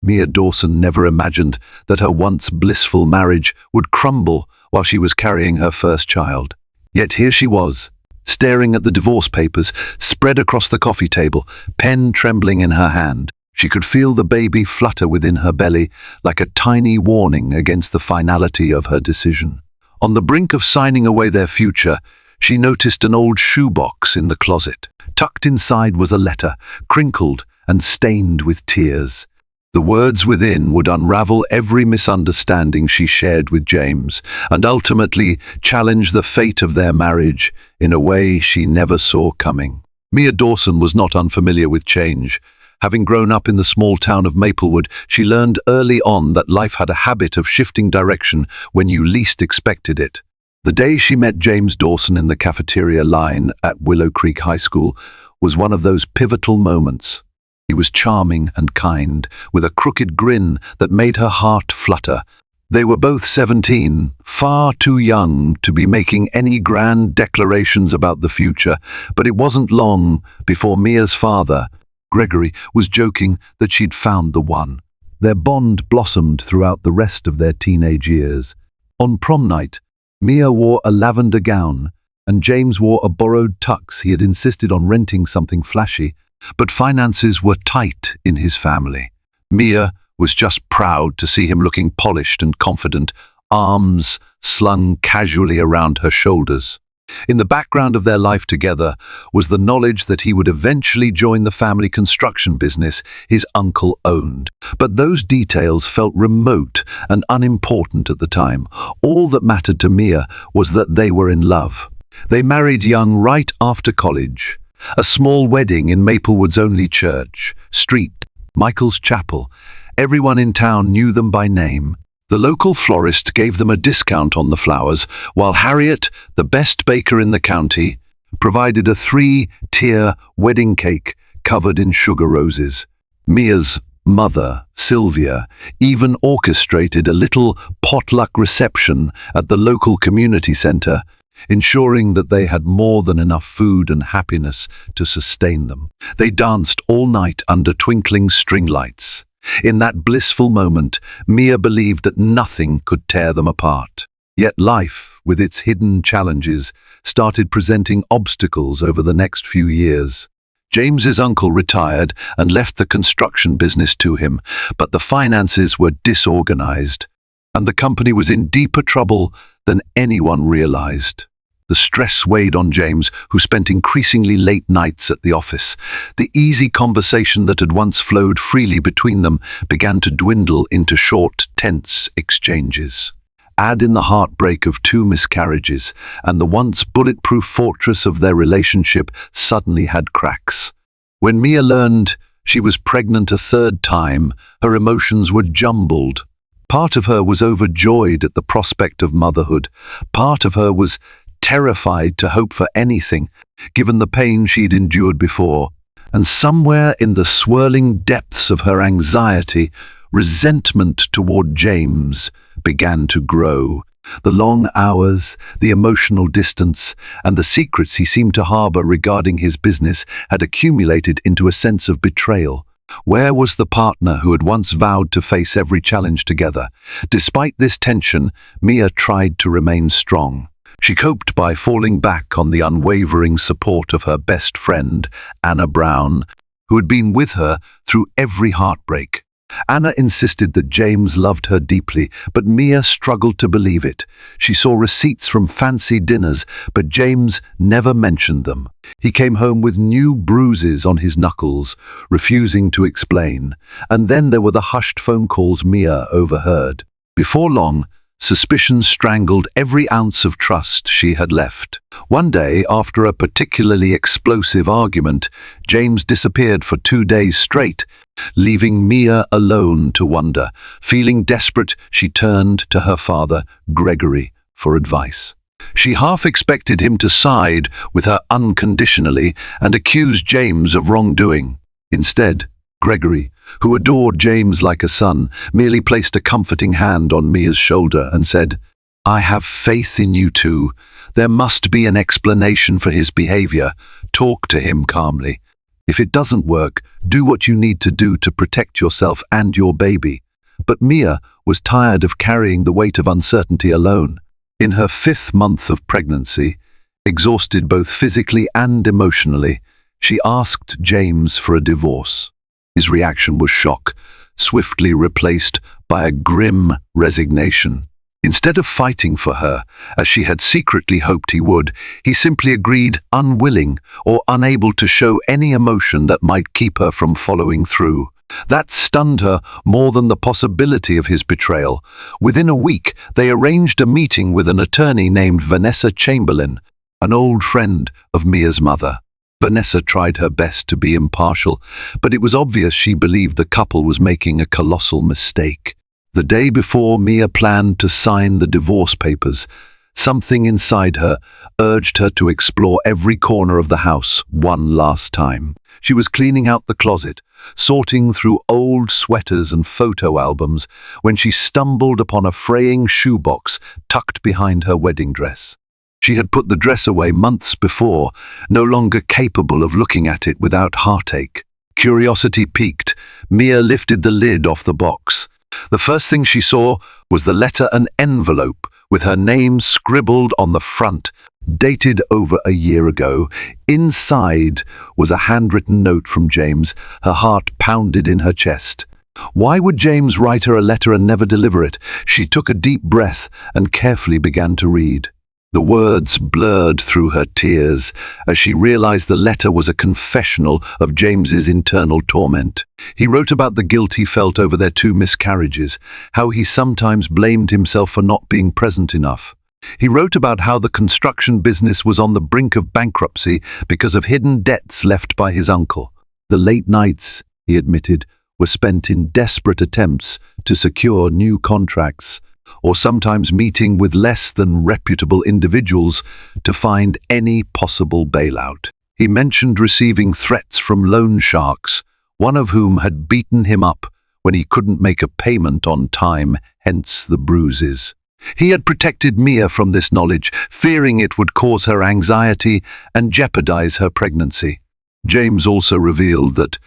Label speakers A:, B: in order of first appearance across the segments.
A: Mia Dawson never imagined that her once blissful marriage would crumble while she was carrying her first child. Yet here she was, staring at the divorce papers spread across the coffee table, pen trembling in her hand. She could feel the baby flutter within her belly like a tiny warning against the finality of her decision. On the brink of signing away their future, she noticed an old shoebox in the closet. Tucked inside was a letter, crinkled and stained with tears. The words within would unravel every misunderstanding she shared with James, and ultimately challenge the fate of their marriage in a way she never saw coming. Mia Dawson was not unfamiliar with change. Having grown up in the small town of Maplewood, she learned early on that life had a habit of shifting direction when you least expected it. The day she met James Dawson in the cafeteria line at Willow Creek High School was one of those pivotal moments. He was charming and kind, with a crooked grin that made her heart flutter. They were both 17, far too young to be making any grand declarations about the future, but it wasn't long before Mia's father, Gregory, was joking that she'd found the one. Their bond blossomed throughout the rest of their teenage years. On prom night, Mia wore a lavender gown, and James wore a borrowed tux. He had insisted on renting something flashy, but finances were tight in his family. Mia was just proud to see him looking polished and confident, arms slung casually around her shoulders. In the background of their life together was the knowledge that he would eventually join the family construction business his uncle owned. But those details felt remote and unimportant at the time. All that mattered to Mia was that they were in love. They married young right after college. A small wedding in Maplewood's only church, Street, Michael's Chapel. Everyone in town knew them by name. The local florist gave them a discount on the flowers, while Harriet, the best baker in the county, provided a 3-tier wedding cake covered in sugar roses. Mia's mother, Sylvia, even orchestrated a little potluck reception at the local community center, ensuring that they had more than enough food and happiness to sustain them. They danced all night under twinkling string lights. In that blissful moment, Mia believed that nothing could tear them apart. Yet life, with its hidden challenges, started presenting obstacles over the next few years. James's uncle retired and left the construction business to him, but the finances were disorganized, and the company was in deeper trouble than anyone realized. The stress weighed on James, who spent increasingly late nights at the office. The easy conversation that had once flowed freely between them began to dwindle into short, tense exchanges. Add in the heartbreak of 2 miscarriages, and the once bulletproof fortress of their relationship suddenly had cracks. When Mia learned she was pregnant a 3rd time, her emotions were jumbled. Part of her was overjoyed at the prospect of motherhood. Part of her was terrified to hope for anything, given the pain she'd endured before. And somewhere in the swirling depths of her anxiety, resentment toward James began to grow. The long hours, the emotional distance, and the secrets he seemed to harbor regarding his business had accumulated into a sense of betrayal. Where was the partner who had once vowed to face every challenge together? Despite this tension, Mia tried to remain strong. She coped by falling back on the unwavering support of her best friend, Anna Brown, who had been with her through every heartbreak. Anna insisted that James loved her deeply, but Mia struggled to believe it. She saw receipts from fancy dinners, but James never mentioned them. He came home with new bruises on his knuckles, refusing to explain. And then there were the hushed phone calls Mia overheard. Before long, suspicion strangled every ounce of trust she had left. One day, after a particularly explosive argument, James disappeared for 2 days straight, leaving Mia alone to wonder. Feeling desperate, she turned to her father, Gregory, for advice. She half expected him to side with her unconditionally and accuse James of wrongdoing. Instead, Gregory, who adored James like a son, merely placed a comforting hand on Mia's shoulder and said, "I have faith in you two. There must be an explanation for his behavior. Talk to him calmly." If it doesn't work, do what you need to do to protect yourself and your baby. But Mia was tired of carrying the weight of uncertainty alone. In her 5th month of pregnancy, exhausted both physically and emotionally, she asked James for a divorce. His reaction was shock, swiftly replaced by a grim resignation. Instead of fighting for her, as she had secretly hoped he would, he simply agreed, unwilling or unable to show any emotion that might keep her from following through. That stunned her more than the possibility of his betrayal. Within a week, they arranged a meeting with an attorney named Vanessa Chamberlain, an old friend of Mia's mother. Vanessa tried her best to be impartial, but it was obvious she believed the couple was making a colossal mistake. The day before Mia planned to sign the divorce papers, something inside her urged her to explore every corner of the house one last time. She was cleaning out the closet, sorting through old sweaters and photo albums, when she stumbled upon a fraying shoebox tucked behind her wedding dress. She had put the dress away months before, no longer capable of looking at it without heartache. Curiosity piqued, Mia lifted the lid off the box. The first thing she saw was the letter and envelope with her name scribbled on the front, dated over a year ago. Inside was a handwritten note from James. Her heart pounded in her chest. Why would James write her a letter and never deliver it? She took a deep breath and carefully began to read. The words blurred through her tears as she realized the letter was a confessional of James's internal torment. He wrote about the guilt he felt over their 2 miscarriages, how he sometimes blamed himself for not being present enough. He wrote about how the construction business was on the brink of bankruptcy because of hidden debts left by his uncle. The late nights, he admitted, were spent in desperate attempts to secure new contracts, or sometimes meeting with less than reputable individuals to find any possible bailout. He mentioned receiving threats from loan sharks, one of whom had beaten him up when he couldn't make a payment on time, hence the bruises. He had protected Mia from this knowledge, fearing it would cause her anxiety and jeopardize her pregnancy. James also revealed that,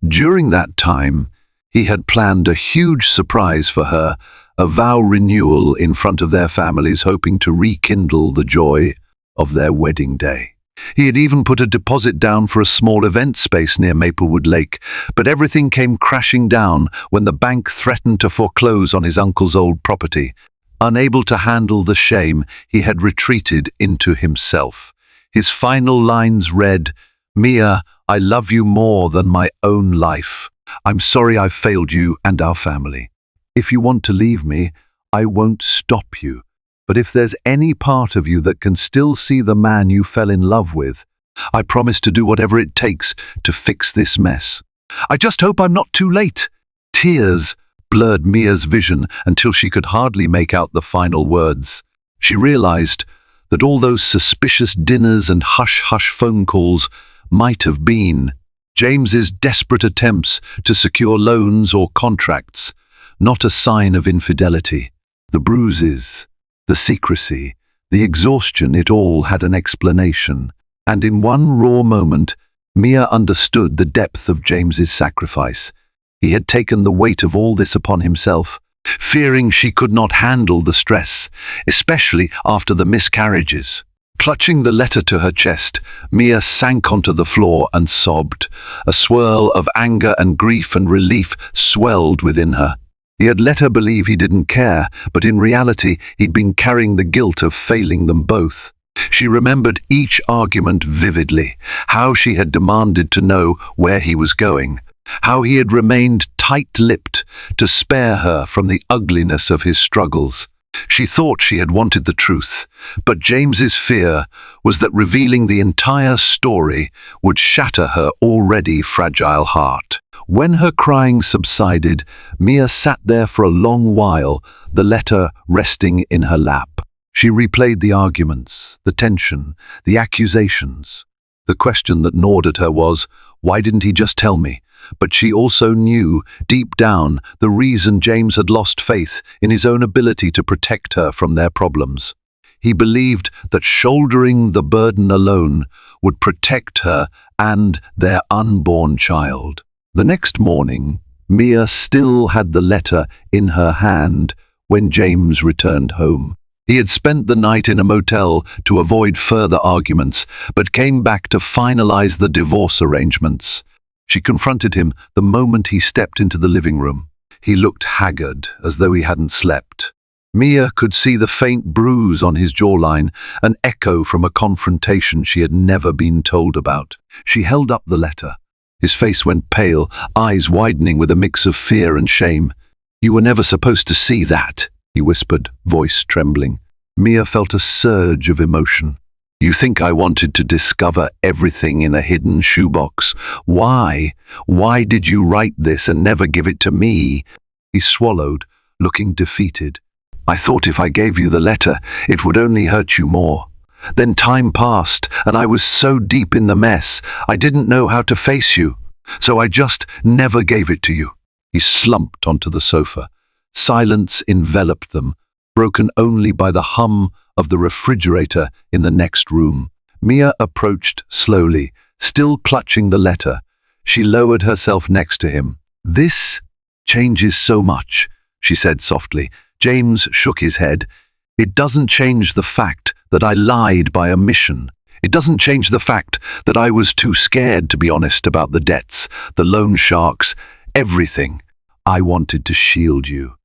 A: during that time, he had planned a huge surprise for her, a vow renewal in front of their families, hoping to rekindle the joy of their wedding day. He had even put a deposit down for a small event space near Maplewood Lake, but everything came crashing down when the bank threatened to foreclose on his uncle's old property. Unable to handle the shame, he had retreated into himself. His final lines read, "Mia, I love you more than my own life. I'm sorry I've failed you and our family. If you want to leave me, I won't stop you. But if there's any part of you that can still see the man you fell in love with, I promise to do whatever it takes to fix this mess. I just hope I'm not too late." Tears blurred Mia's vision until she could hardly make out the final words. She realized that all those suspicious dinners and hush-hush phone calls might have been James's desperate attempts to secure loans or contracts, not a sign of infidelity. The bruises, the secrecy, the exhaustion, it all had an explanation. And in one raw moment, Mia understood the depth of James's sacrifice. He had taken the weight of all this upon himself, fearing she could not handle the stress, especially after the miscarriages. Clutching the letter to her chest, Mia sank onto the floor and sobbed. A swirl of anger and grief and relief swelled within her. He had let her believe he didn't care, but in reality he'd been carrying the guilt of failing them both. She remembered each argument vividly, how she had demanded to know where he was going, how he had remained tight-lipped to spare her from the ugliness of his struggles. She thought she had wanted the truth, but James's fear was that revealing the entire story would shatter her already fragile heart. When her crying subsided, Mia sat there for a long while, the letter resting in her lap. She replayed the arguments, the tension, the accusations. The question that gnawed at her was, why didn't he just tell me? But she also knew, deep down, the reason James had lost faith in his own ability to protect her from their problems. He believed that shouldering the burden alone would protect her and their unborn child. The next morning, Mia still had the letter in her hand when James returned home. He had spent the night in a motel to avoid further arguments, but came back to finalize the divorce arrangements. She confronted him the moment he stepped into the living room. He looked haggard, as though he hadn't slept. Mia could see the faint bruise on his jawline, an echo from a confrontation she had never been told about. She held up the letter. His face went pale, eyes widening with a mix of fear and shame. "You were never supposed to see that," he whispered, voice trembling. Mia felt a surge of emotion. "You think I wanted to discover everything in a hidden shoebox? Why? Why did you write this and never give it to me?" He swallowed, looking defeated. "I thought if I gave you the letter, it would only hurt you more. Then time passed, and I was so deep in the mess, I didn't know how to face you. So I just never gave it to you." He slumped onto the sofa. Silence enveloped them, broken only by the hum of the refrigerator in the next room. Mia approached slowly, still clutching the letter. She lowered herself next to him. "This changes so much," she said softly. James shook his head. "It doesn't change the fact that I lied by omission. It doesn't change the fact that I was too scared to be honest about the debts, the loan sharks, everything. I wanted to shield you.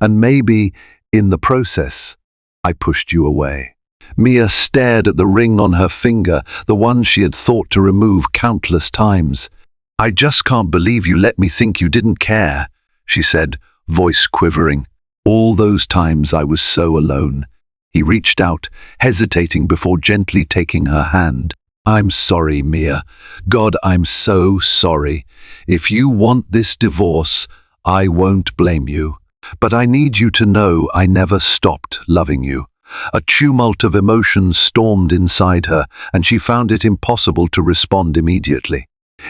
A: And maybe, in the process, I pushed you away." Mia stared at the ring on her finger, the one she had thought to remove countless times. "I just can't believe you let me think you didn't care," she said, voice quivering. "All those times I was so alone." He reached out, hesitating before gently taking her hand. "I'm sorry, Mia. God, I'm so sorry. If you want this divorce, I won't blame you. But I need you to know I never stopped loving you." A tumult of emotions stormed inside her, and she found it impossible to respond immediately.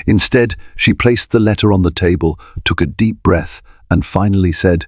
A: Instead, she placed the letter on the table, took a deep breath, and finally said,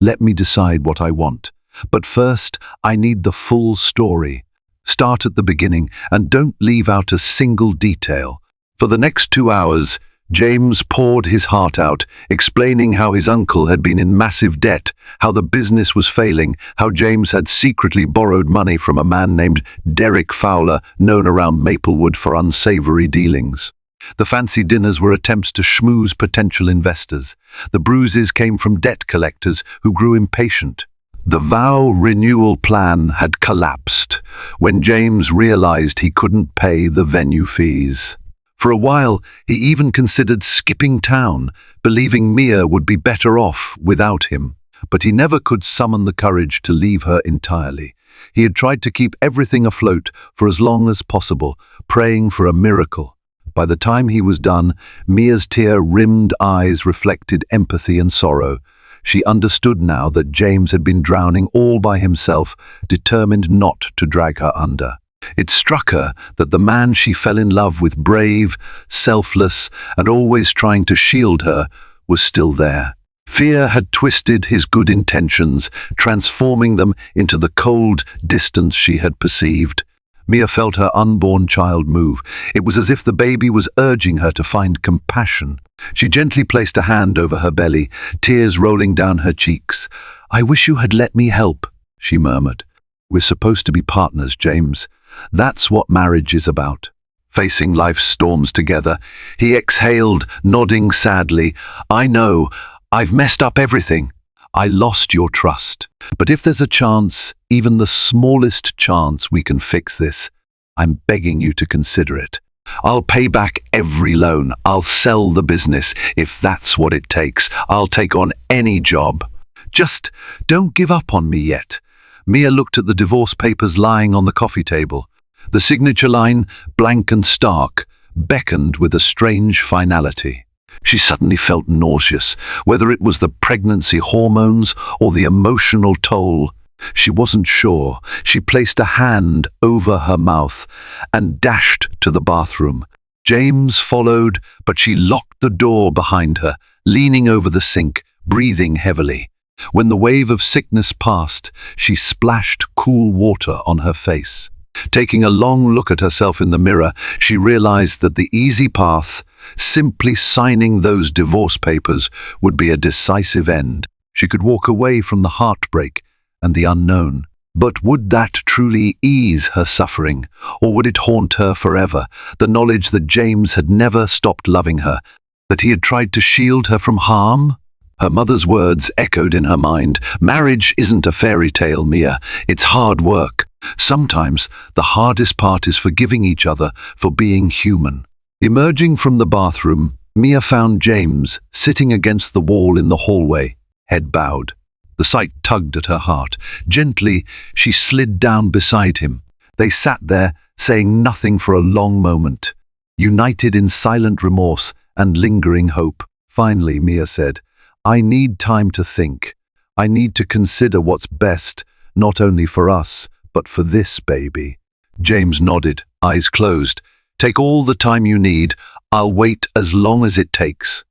A: "Let me decide what I want. But first, I need the full story. Start at the beginning, and don't leave out a single detail." For the next 2 hours, James poured his heart out, explaining how his uncle had been in massive debt, how the business was failing, how James had secretly borrowed money from a man named Derek Fowler, known around Maplewood for unsavory dealings. The fancy dinners were attempts to schmooze potential investors. The bruises came from debt collectors who grew impatient. The vow renewal plan had collapsed when James realized he couldn't pay the venue fees. For a while, he even considered skipping town, believing Mia would be better off without him. But he never could summon the courage to leave her entirely. He had tried to keep everything afloat for as long as possible, praying for a miracle. By the time he was done, Mia's tear-rimmed eyes reflected empathy and sorrow. She understood now that James had been drowning all by himself, determined not to drag her under. It struck her that the man she fell in love with, brave, selfless, and always trying to shield her, was still there. Fear had twisted his good intentions, transforming them into the cold distance she had perceived. Mia felt her unborn child move. It was as if the baby was urging her to find compassion. She gently placed a hand over her belly, tears rolling down her cheeks. "I wish you had let me help," she murmured. "We're supposed to be partners, James. That's what marriage is about. Facing life's storms together." He exhaled, nodding sadly. "I know. I've messed up everything. I lost your trust. But if there's a chance, even the smallest chance we can fix this, I'm begging you to consider it. I'll pay back every loan. I'll sell the business if that's what it takes. I'll take on any job. Just don't give up on me yet." Mia looked at the divorce papers lying on the coffee table. The signature line, blank and stark, beckoned with a strange finality. She suddenly felt nauseous, whether it was the pregnancy hormones or the emotional toll. She wasn't sure. She placed a hand over her mouth and dashed to the bathroom. James followed, but she locked the door behind her, leaning over the sink, breathing heavily. When the wave of sickness passed, she splashed cool water on her face. Taking a long look at herself in the mirror, she realized that the easy path, simply signing those divorce papers, would be a decisive end. She could walk away from the heartbreak and the unknown. But would that truly ease her suffering, or would it haunt her forever? The knowledge that James had never stopped loving her, that he had tried to shield her from harm? Her mother's words echoed in her mind. Marriage isn't a fairy tale, Mia. It's hard work. Sometimes the hardest part is forgiving each other for being human. Emerging from the bathroom, Mia found James sitting against the wall in the hallway, head bowed. The sight tugged at her heart. Gently, she slid down beside him. They sat there, saying nothing for a long moment, united in silent remorse and lingering hope. Finally, Mia said, "I need time to think. I need to consider what's best, not only for us, but for this baby." James nodded, eyes closed. "Take all the time you need. I'll wait as long as it takes."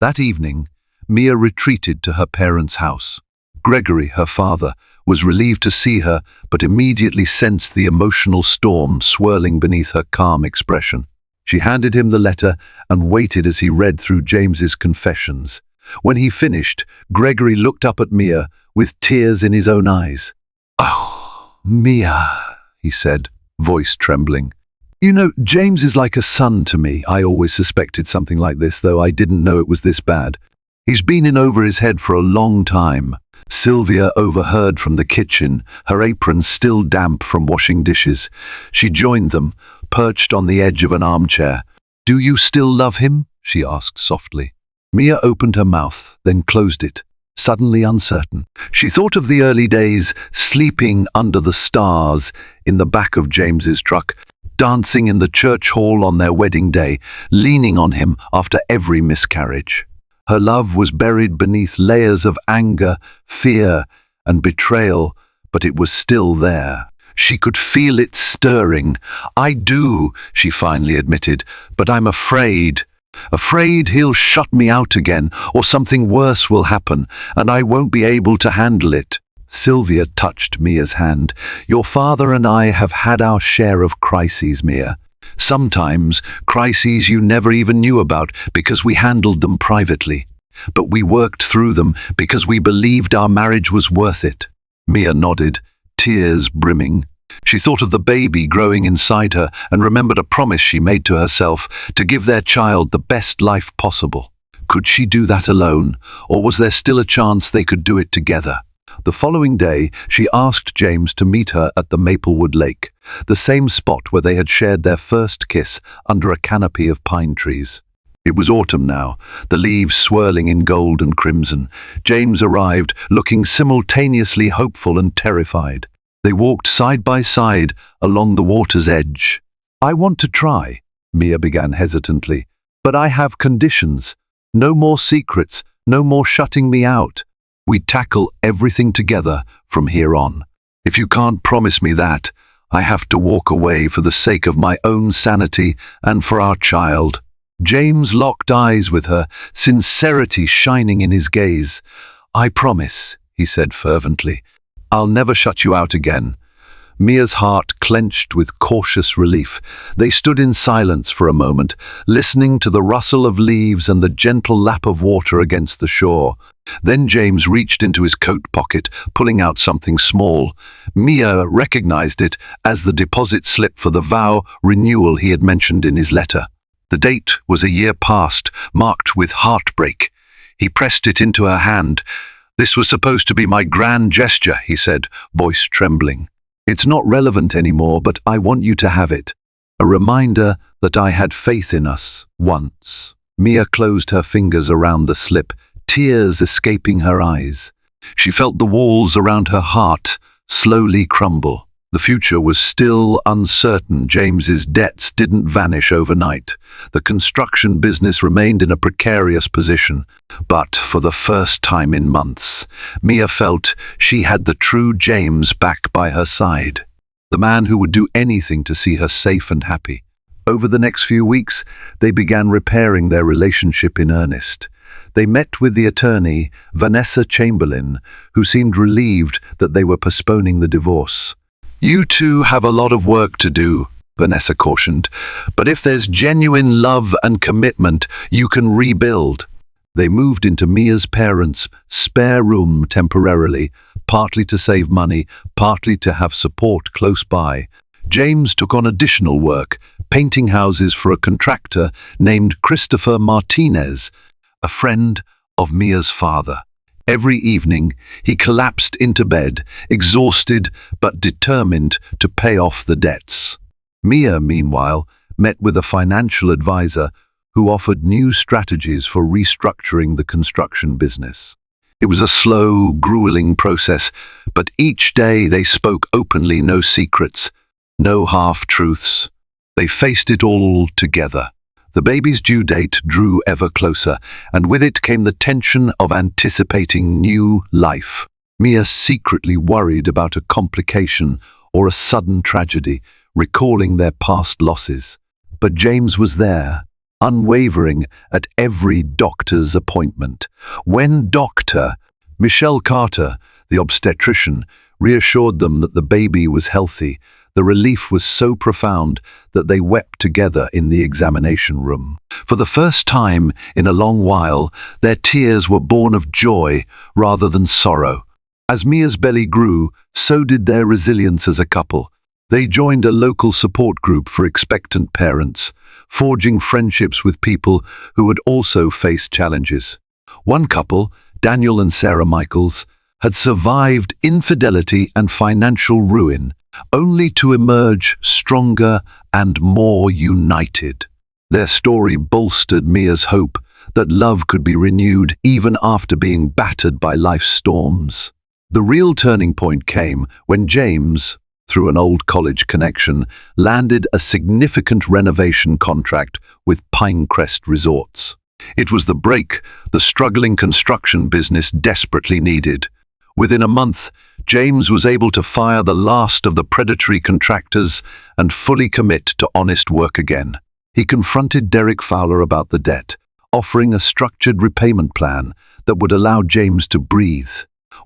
A: That evening, Mia retreated to her parents' house. Gregory, her father, was relieved to see her, but immediately sensed the emotional storm swirling beneath her calm expression. She handed him the letter and waited as he read through James's confessions. When he finished, Gregory looked up at Mia with tears in his own eyes. "Oh, Mia," he said, voice trembling. "You know, James is like a son to me. I always suspected something like this, though I didn't know it was this bad. He's been in over his head for a long time." Sylvia overheard from the kitchen, her apron still damp from washing dishes. She joined them, perched on the edge of an armchair. "Do you still love him?" she asked softly. Mia opened her mouth, then closed it, suddenly uncertain. She thought of the early days, sleeping under the stars in the back of James's truck, dancing in the church hall on their wedding day, leaning on him after every miscarriage. Her love was buried beneath layers of anger, fear, and betrayal, but it was still there. She could feel it stirring. "I do," she finally admitted, "but I'm afraid. Afraid he'll shut me out again, or something worse will happen, and I won't be able to handle it." Sylvia touched Mia's hand. "Your father and I have had our share of crises, Mia. Sometimes crises you never even knew about because we handled them privately. But we worked through them because we believed our marriage was worth it." Mia nodded, tears brimming. She thought of the baby growing inside her and remembered a promise she made to herself to give their child the best life possible. Could she do that alone, or was there still a chance they could do it together? The following day, she asked James to meet her at the Maplewood Lake, the same spot where they had shared their first kiss under a canopy of pine trees. It was autumn now, the leaves swirling in gold and crimson. James arrived, looking simultaneously hopeful and terrified. They walked side by side along the water's edge. "I want to try," Mia began hesitantly, "but I have conditions. No more secrets, no more shutting me out. We tackle everything together from here on. If you can't promise me that, I have to walk away for the sake of my own sanity and for our child." James locked eyes with her, sincerity shining in his gaze. "I promise," he said fervently. "I'll never shut you out again." Mia's heart clenched with cautious relief. They stood in silence for a moment, listening to the rustle of leaves and the gentle lap of water against the shore. Then James reached into his coat pocket, pulling out something small. Mia recognized it as the deposit slip for the vow renewal he had mentioned in his letter. The date was a year past, marked with heartbreak. He pressed it into her hand. "This was supposed to be my grand gesture," he said, voice trembling. "It's not relevant anymore, but I want you to have it. A reminder that I had faith in us once." Mia closed her fingers around the slip, tears escaping her eyes. She felt the walls around her heart slowly crumble. The future was still uncertain. James's debts didn't vanish overnight. The construction business remained in a precarious position. But for the first time in months, Mia felt she had the true James back by her side, the man who would do anything to see her safe and happy. Over the next few weeks, they began repairing their relationship in earnest. They met with the attorney, Vanessa Chamberlain, who seemed relieved that they were postponing the divorce. "You two have a lot of work to do," Vanessa cautioned, "but if there's genuine love and commitment, you can rebuild." They moved into Mia's parents' spare room temporarily, partly to save money, partly to have support close by. James took on additional work, painting houses for a contractor named Christopher Martinez, a friend of Mia's father. Every evening, he collapsed into bed, exhausted but determined to pay off the debts. Mia, meanwhile, met with a financial advisor who offered new strategies for restructuring the construction business. It was a slow, grueling process, but each day they spoke openly, no secrets, no half-truths. They faced it all together. The baby's due date drew ever closer, and with it came the tension of anticipating new life. Mia secretly worried about a complication or a sudden tragedy, recalling their past losses. But James was there, unwavering at every doctor's appointment. When Dr. Michelle Carter, the obstetrician, reassured them that the baby was healthy, the relief was so profound that they wept together in the examination room. For the first time in a long while, their tears were born of joy rather than sorrow. As Mia's belly grew, so did their resilience as a couple. They joined a local support group for expectant parents, forging friendships with people who had also faced challenges. One couple, Daniel and Sarah Michaels, had survived infidelity and financial ruin, only to emerge stronger and more united. Their story bolstered Mia's hope that love could be renewed even after being battered by life's storms. The real turning point came when James, through an old college connection, landed a significant renovation contract with Pinecrest Resorts. It was the break the struggling construction business desperately needed. Within a month, James was able to fire the last of the predatory contractors and fully commit to honest work again. He confronted Derek Fowler about the debt, offering a structured repayment plan that would allow James to breathe.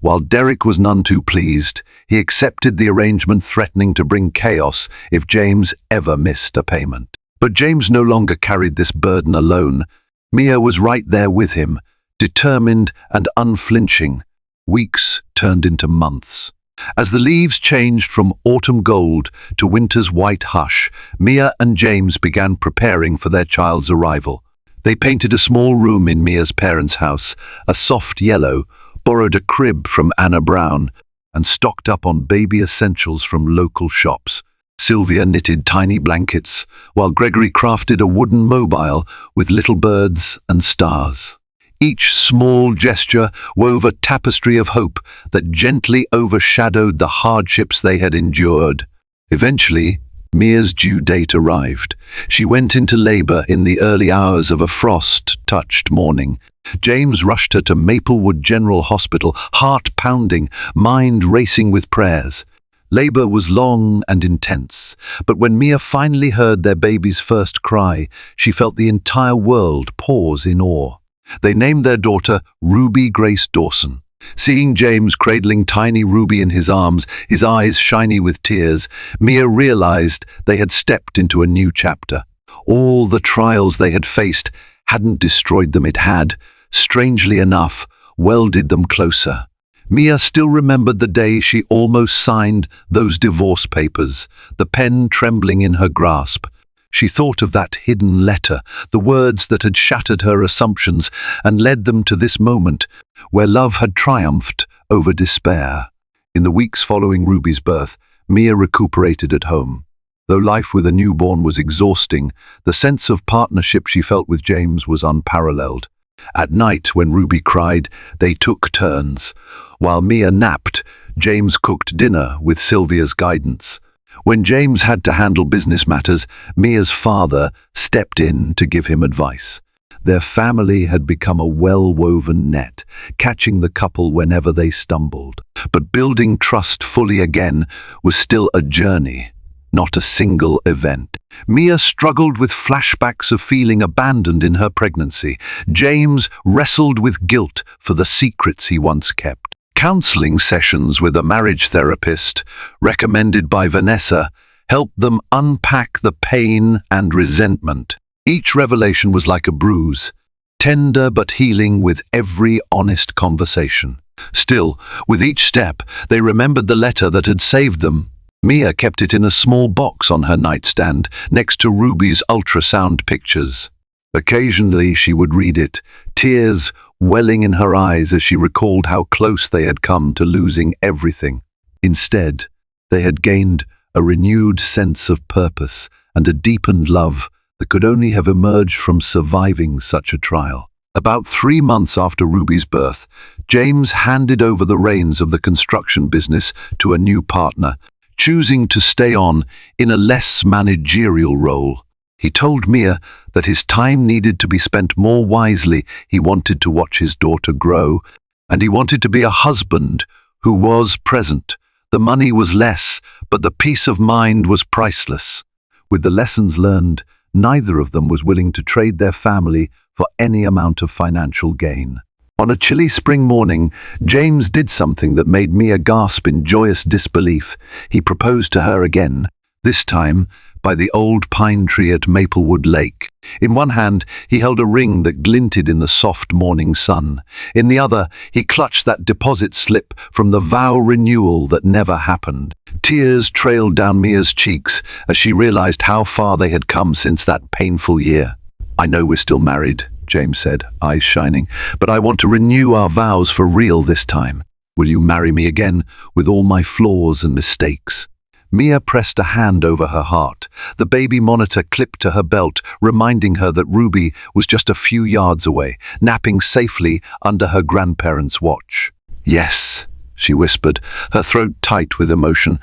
A: While Derek was none too pleased, he accepted the arrangement, threatening to bring chaos if James ever missed a payment. But James no longer carried this burden alone. Mia was right there with him, determined and unflinching. Weeks turned into months. As the leaves changed from autumn gold to winter's white hush, Mia and James began preparing for their child's arrival. They painted a small room in Mia's parents' house, a soft yellow, borrowed a crib from Anna Brown, and stocked up on baby essentials from local shops. Sylvia knitted tiny blankets, while Gregory crafted a wooden mobile with little birds and stars. Each small gesture wove a tapestry of hope that gently overshadowed the hardships they had endured. Eventually, Mia's due date arrived. She went into labor in the early hours of a frost-touched morning. James rushed her to Maplewood General Hospital, heart pounding, mind racing with prayers. Labor was long and intense, but when Mia finally heard their baby's first cry, she felt the entire world pause in awe. They named their daughter Ruby Grace Dawson. Seeing James cradling tiny Ruby in his arms, his eyes shiny with tears, Mia realized they had stepped into a new chapter. All the trials they had faced hadn't destroyed them. It had, strangely enough, welded them closer. Mia still remembered the day she almost signed those divorce papers, the pen trembling in her grasp. She thought of that hidden letter, the words that had shattered her assumptions and led them to this moment where love had triumphed over despair. In the weeks following Ruby's birth, Mia recuperated at home. Though life with a newborn was exhausting, the sense of partnership she felt with James was unparalleled. At night, when Ruby cried, they took turns. While Mia napped, James cooked dinner with Sylvia's guidance. When James had to handle business matters, Mia's father stepped in to give him advice. Their family had become a well-woven net, catching the couple whenever they stumbled. But building trust fully again was still a journey, not a single event. Mia struggled with flashbacks of feeling abandoned in her pregnancy. James wrestled with guilt for the secrets he once kept. Counseling sessions with a marriage therapist, recommended by Vanessa, helped them unpack the pain and resentment. Each revelation was like a bruise, tender but healing with every honest conversation. Still, with each step, they remembered the letter that had saved them. Mia kept it in a small box on her nightstand, next to Ruby's ultrasound pictures. Occasionally she would read it, tears welling in her eyes as she recalled how close they had come to losing everything. Instead, they had gained a renewed sense of purpose and a deepened love that could only have emerged from surviving such a trial. About 3 months after Ruby's birth, James handed over the reins of the construction business to a new partner, choosing to stay on in a less managerial role. He told Mia that his time needed to be spent more wisely. He wanted to watch his daughter grow, and he wanted to be a husband who was present. The money was less, but the peace of mind was priceless. With the lessons learned, neither of them was willing to trade their family for any amount of financial gain. On a chilly spring morning, James did something that made Mia gasp in joyous disbelief. He proposed to her again, this time by the old pine tree at Maplewood Lake. In one hand, he held a ring that glinted in the soft morning sun. In the other, he clutched that deposit slip from the vow renewal that never happened. Tears trailed down Mia's cheeks as she realized how far they had come since that painful year. "I know we're still married," James said, eyes shining, "but I want to renew our vows for real this time. Will you marry me again, with all my flaws and mistakes?" Mia pressed a hand over her heart. The baby monitor clipped to her belt, reminding her that Ruby was just a few yards away, napping safely under her grandparents' watch. "Yes," she whispered, her throat tight with emotion.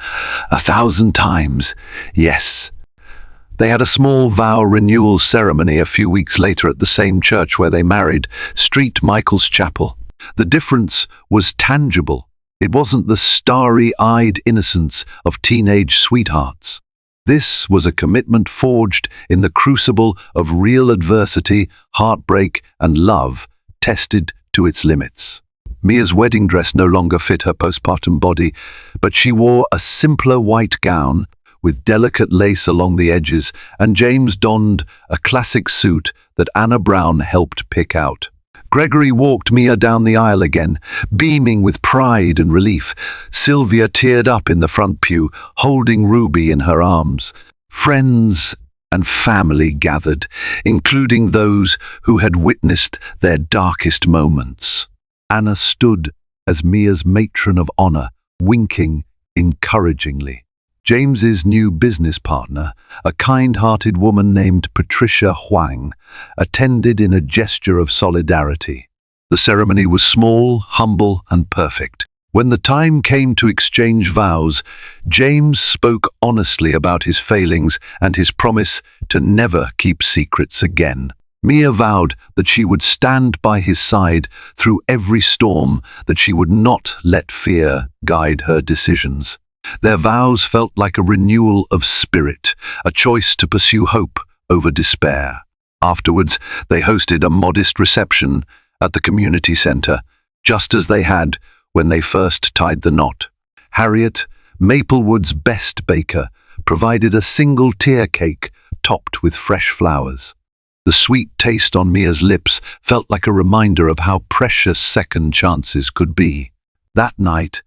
A: "1,000 times, yes." They had a small vow renewal ceremony a few weeks later at the same church where they married, St. Michael's Chapel. The difference was tangible. It wasn't the starry-eyed innocence of teenage sweethearts. This was a commitment forged in the crucible of real adversity, heartbreak, and love, tested to its limits. Mia's wedding dress no longer fit her postpartum body, but she wore a simpler white gown with delicate lace along the edges, and James donned a classic suit that Anna Brown helped pick out. Gregory walked Mia down the aisle again, beaming with pride and relief. Sylvia teared up in the front pew, holding Ruby in her arms. Friends and family gathered, including those who had witnessed their darkest moments. Anna stood as Mia's matron of honor, winking encouragingly. James's new business partner, a kind-hearted woman named Patricia Huang, attended in a gesture of solidarity. The ceremony was small, humble, and perfect. When the time came to exchange vows, James spoke honestly about his failings and his promise to never keep secrets again. Mia vowed that she would stand by his side through every storm, that she would not let fear guide her decisions. Their vows felt like a renewal of spirit, a choice to pursue hope over despair. Afterwards, they hosted a modest reception at the community center, just as they had when they first tied the knot. Harriet, Maplewood's best baker, provided a single tier cake topped with fresh flowers. The sweet taste on Mia's lips felt like a reminder of how precious second chances could be. That night,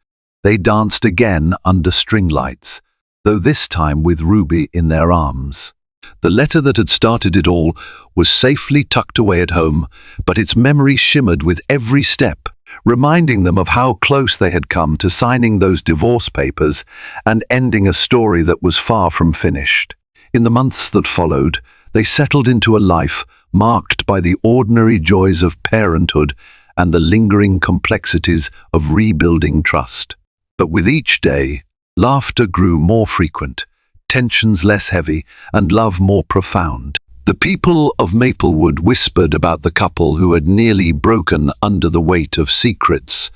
A: they danced again under string lights, though this time with Ruby in their arms. The letter that had started it all was safely tucked away at home, but its memory shimmered with every step, reminding them of how close they had come to signing those divorce papers and ending a story that was far from finished. In the months that followed, they settled into a life marked by the ordinary joys of parenthood and the lingering complexities of rebuilding trust. But with each day, laughter grew more frequent, tensions less heavy, and love more profound. The people of Maplewood whispered about the couple who had nearly broken under the weight of secrets,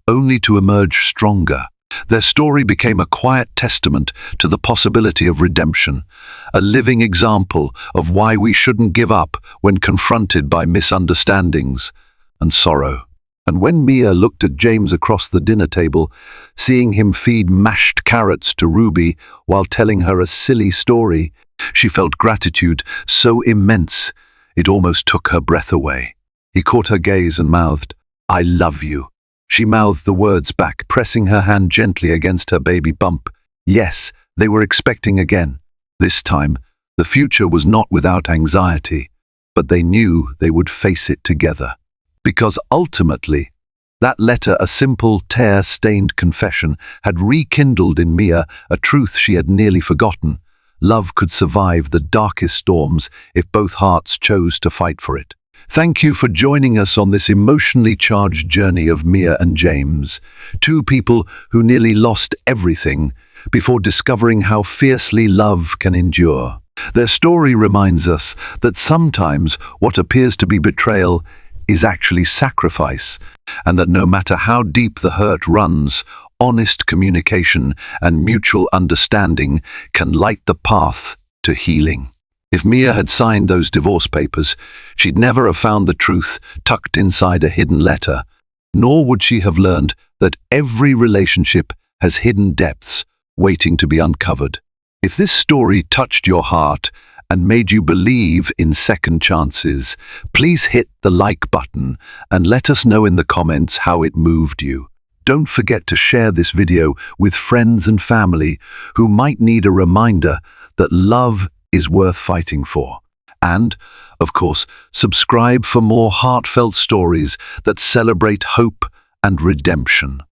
A: only to emerge stronger. Their story became a quiet testament to the possibility of redemption, a living example of why we shouldn't give up when confronted by misunderstandings and sorrow. And when Mia looked at James across the dinner table, seeing him feed mashed carrots to Ruby while telling her a silly story, she felt gratitude so immense it almost took her breath away. He caught her gaze and mouthed, "I love you." She mouthed the words back, pressing her hand gently against her baby bump. Yes, they were expecting again. This time, the future was not without anxiety, but they knew they would face it together. Because ultimately, that letter, a simple, tear-stained confession, had rekindled in Mia a truth she had nearly forgotten. Love could survive the darkest storms if both hearts chose to fight for it. Thank you for joining us on this emotionally charged journey of Mia and James, two people who nearly lost everything before discovering how fiercely love can endure. Their story reminds us that sometimes what appears to be betrayal is actually sacrifice, and that no matter how deep the hurt runs, honest communication and mutual understanding can light the path to healing. If Mia had signed those divorce papers, she'd never have found the truth tucked inside a hidden letter, nor would she have learned that every relationship has hidden depths waiting to be uncovered. If this story touched your heart and made you believe in second chances, please hit the like button and let us know in the comments how it moved you. Don't forget to share this video with friends and family who might need a reminder that love is worth fighting for. And, of course, subscribe for more heartfelt stories that celebrate hope and redemption.